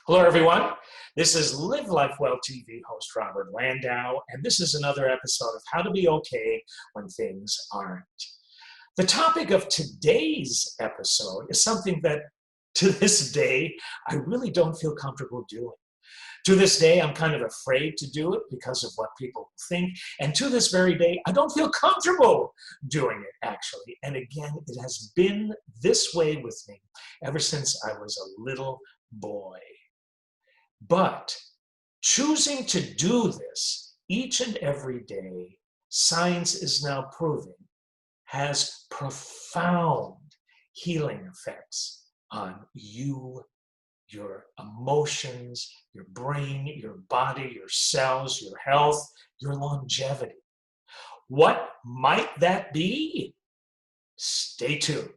Hello, everyone. This is Live Life Well TV host Robert Landau, and this is another episode of How to Be Okay When Things Aren't. The topic of today's episode is something that, to this day, I really don't feel comfortable doing. To this day, I'm kind of afraid to do it because of what people think, and to this very day, I don't feel comfortable doing it, actually. And again, it has been this way with me ever since I was a little boy. But choosing to do this each and every day, science is now proving, has profound healing effects on you, your emotions, your brain, your body, your cells, your health, your longevity. What might that be? Stay tuned.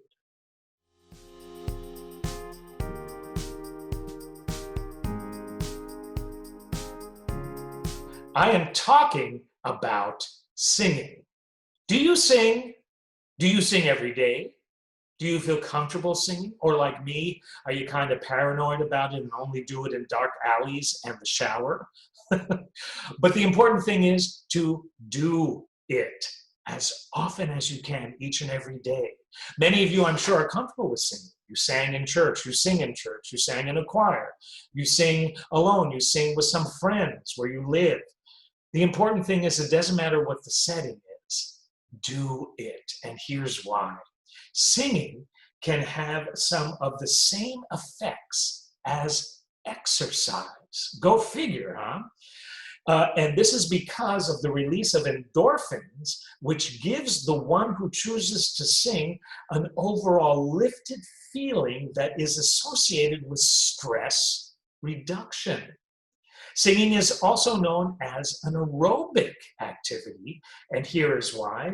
I am talking about singing. Do you sing? Do you sing every day? Do you feel comfortable singing? Or like me, are you kind of paranoid about it and only do it in dark alleys and the shower? But the important thing is to do it as often as you can each and every day. Many of you, I'm sure, are comfortable with singing. You sang in church, you sing in church, you sang in a choir, you sing alone, you sing with some friends where you live. The important thing is it doesn't matter what the setting is, do it. And here's why. Singing can have some of the same effects as exercise. Go figure, huh? And this is because of the release of endorphins, which gives the one who chooses to sing an overall lifted feeling that is associated with stress reduction. Singing is also known as an aerobic activity, and here is why.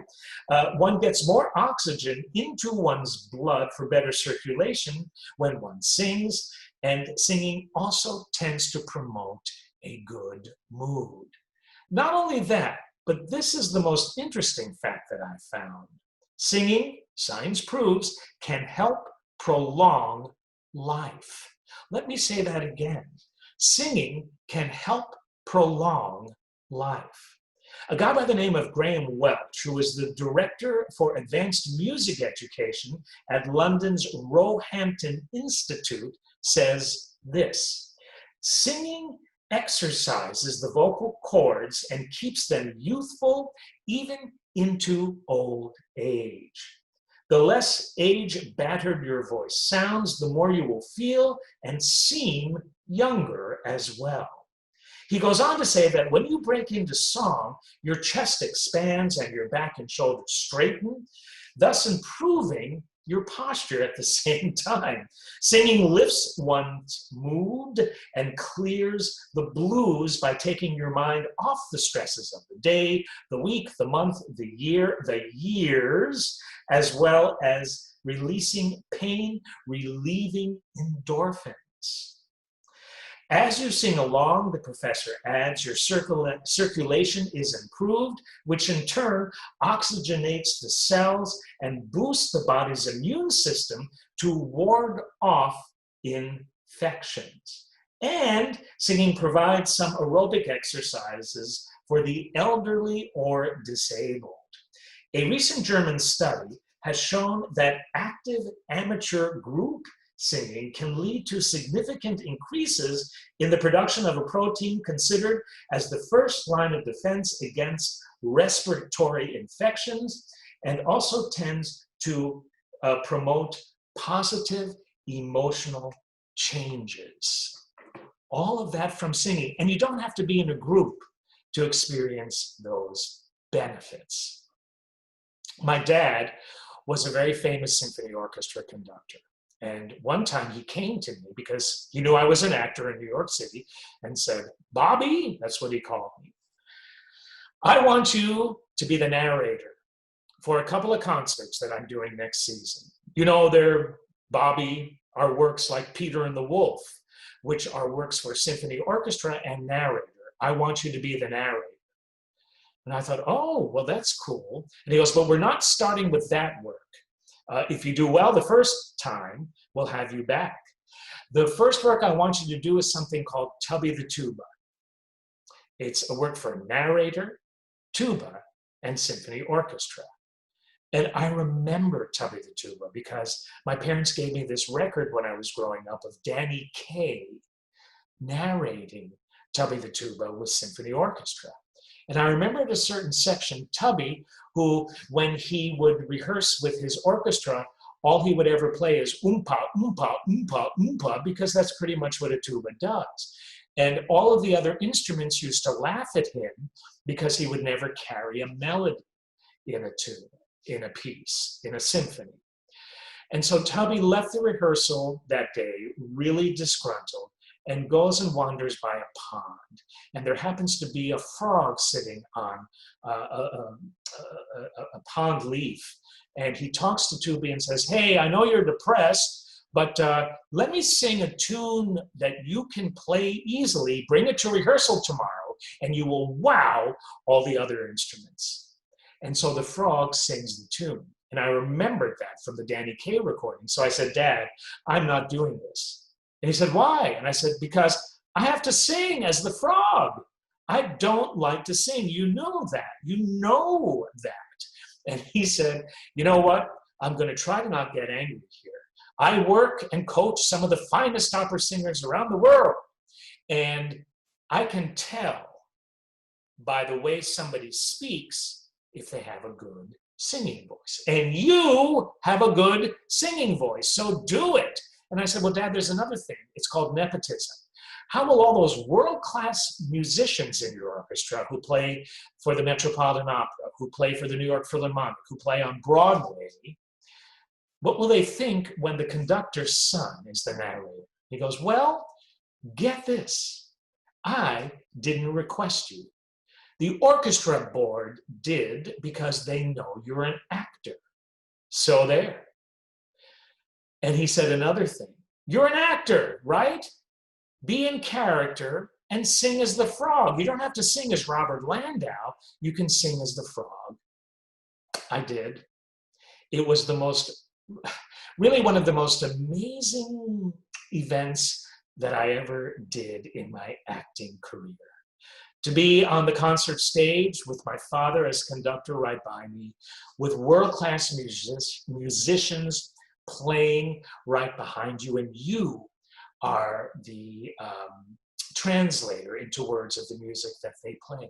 One gets more oxygen into one's blood for better circulation when one sings, and singing also tends to promote a good mood. Not only that, but this is the most interesting fact that I found. Singing, science proves, can help prolong life. Let me say that again. Singing can help prolong life. A guy by the name of Graham Welch, who is the Director for Advanced Music Education at London's Roehampton Institute, says this: singing exercises the vocal cords and keeps them youthful even into old age. The less age-battered your voice sounds, the more you will feel and seem younger as well. He goes on to say that when you break into song, your chest expands and your back and shoulders straighten, thus improving your posture at the same time. Singing lifts one's mood and clears the blues by taking your mind off the stresses of the day, the week, the month, the year, the years, as well as releasing pain, relieving endorphins. As you sing along, the professor adds, your circulation is improved, which in turn oxygenates the cells and boosts the body's immune system to ward off infections. And singing provides some aerobic exercises for the elderly or disabled. A recent German study has shown that active amateur group singing can lead to significant increases in the production of a protein considered as the first line of defense against respiratory infections, and also tends to promote positive emotional changes. All of that from singing, and you don't have to be in a group to experience those benefits. My dad was a very famous symphony orchestra conductor. And one time he came to me because he knew I was an actor in New York City and said, "Bobby," that's what he called me, "I want you to be the narrator for a couple of concerts that I'm doing next season. You know, Bobby, are works like Peter and the Wolf, which are works for symphony orchestra and narrator. I want you to be the narrator." And I thought, oh, well, that's cool. And he goes, "But we're not starting with that work. If you do well the first time, we'll have you back. The first work I want you to do is something called Tubby the Tuba. It's a work for narrator, tuba, and symphony orchestra. And I remember Tubby the Tuba because my parents gave me this record when I was growing up of Danny Kaye narrating Tubby the Tuba with symphony orchestra. And I remember at a certain section, Tubby, who, when he would rehearse with his orchestra, all he would ever play is oompa, oompa, oompa, oompa, because that's pretty much what a tuba does. And all of the other instruments used to laugh at him because he would never carry a melody in a tune, in a piece, in a symphony. And so Tubby left the rehearsal that day really disgruntled and goes and wanders by a pond. And there happens to be a frog sitting on a pond leaf. And he talks to Tubby and says, "Hey, I know you're depressed, but let me sing a tune that you can play easily. Bring it to rehearsal tomorrow, and you will wow all the other instruments." And so the frog sings the tune. And I remembered that from the Danny Kaye recording. So I said, "Dad, I'm not doing this." And he said, "Why?" And I said, "Because I have to sing as the frog. I don't like to sing. You know that. You know that." And he said, "You know what? I'm going to try to not get angry here. I work and coach some of the finest opera singers around the world. And I can tell by the way somebody speaks if they have a good singing voice. And you have a good singing voice, so do it." And I said, "Well, Dad, there's another thing. It's called nepotism. How will all those world-class musicians in your orchestra who play for the Metropolitan Opera, who play for the New York Philharmonic, who play on Broadway, what will they think when the conductor's son is the narrator?" He goes, "Well, get this. I didn't request you. The orchestra board did because they know you're an actor. So there." And he said another thing. "You're an actor, right? Be in character and sing as the frog. You don't have to sing as Robert Landau. You can sing as the frog." I did. It was really one of the most amazing events that I ever did in my acting career. To be on the concert stage with my father as conductor right by me, with world-class musicians playing right behind you, and you are the translator into words of the music that they play.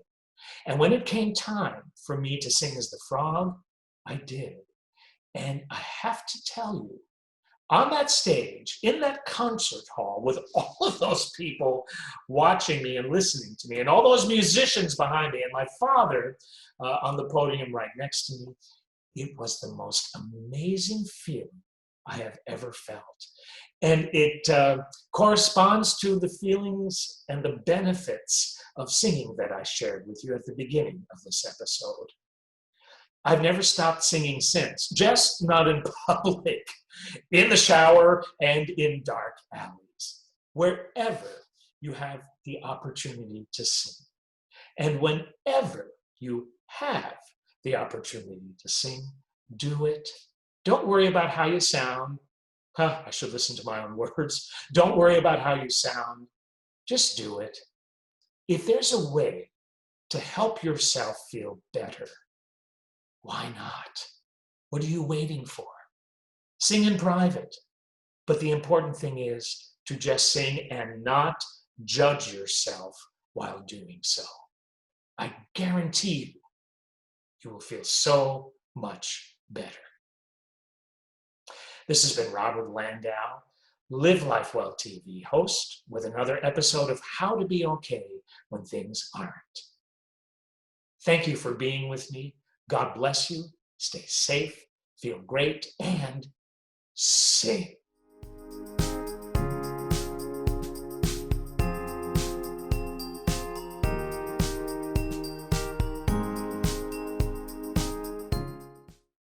And when it came time for me to sing as the frog, I did. And I have to tell you, on that stage, in that concert hall, with all of those people watching me and listening to me, and all those musicians behind me, and my father on the podium right next to me, it was the most amazing feeling I have ever felt. And it corresponds to the feelings and the benefits of singing that I shared with you at the beginning of this episode. I've never stopped singing since, just not in public, in the shower and in dark alleys, wherever you have the opportunity to sing. And whenever you have the opportunity to sing, do it. Don't worry about how you sound. I should listen to my own words. Don't worry about how you sound. Just do it. If there's a way to help yourself feel better, why not? What are you waiting for? Sing in private. But the important thing is to just sing and not judge yourself while doing so. I guarantee you will feel so much better. This has been Robert Landau, Live Life Well TV host, with another episode of How to Be Okay When Things Aren't. Thank you for being with me. God bless you. Stay safe, feel great, and sing.